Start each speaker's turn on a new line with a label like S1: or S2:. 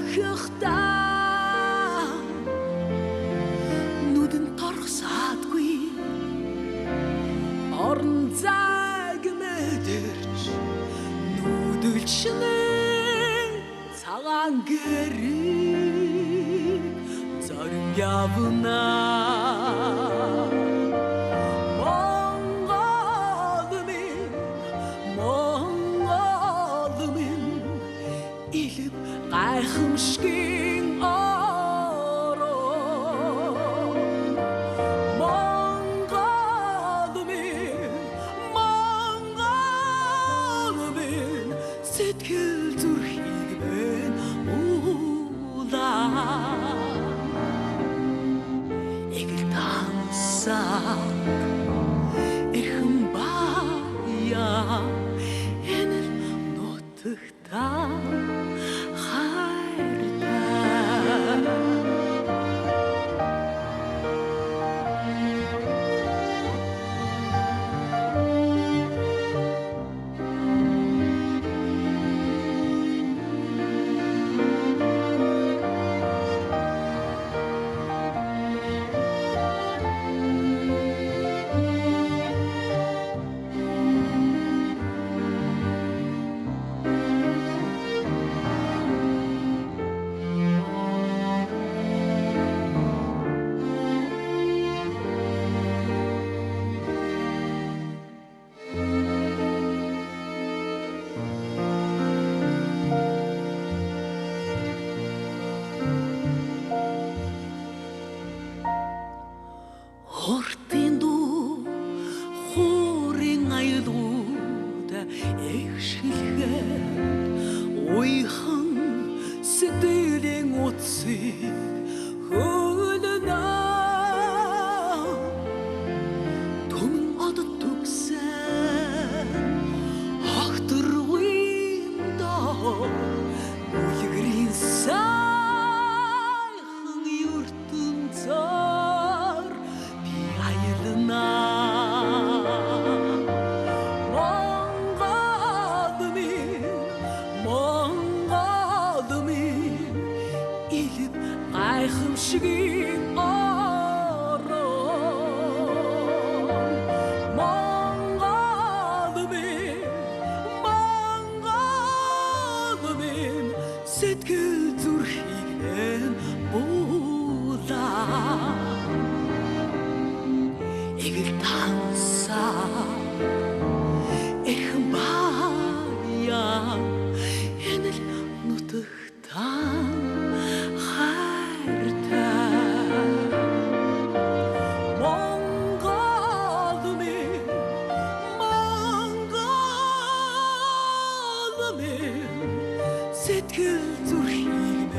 S1: орхихдаа нүдэн торсаадгүй орон зайг мэдэрч нүдэлчнэ цагаан гэрийг зарим явнаа гайхамшигын орон Монгол минь сэтгэл зүрхийг бэн уулаа эгэл тансаа эрхэм бая энэ л нутагтаа Хортын дуу хуурын аюулууд эгшилгээд уйхан сэтгэлийн утсыг хөлнө түмэн одод түгсэн хахтыргын доор үлгэрийн сайхан ертөнцөөр Монгол минь илэв гайхамшигын орон Монгол минь сэтгэл зүрхийг бэн уулаа эгэл тансаа эрхэм бая энэ л нутагтаа хайртай Монгол минь сэтгэл зүрхийг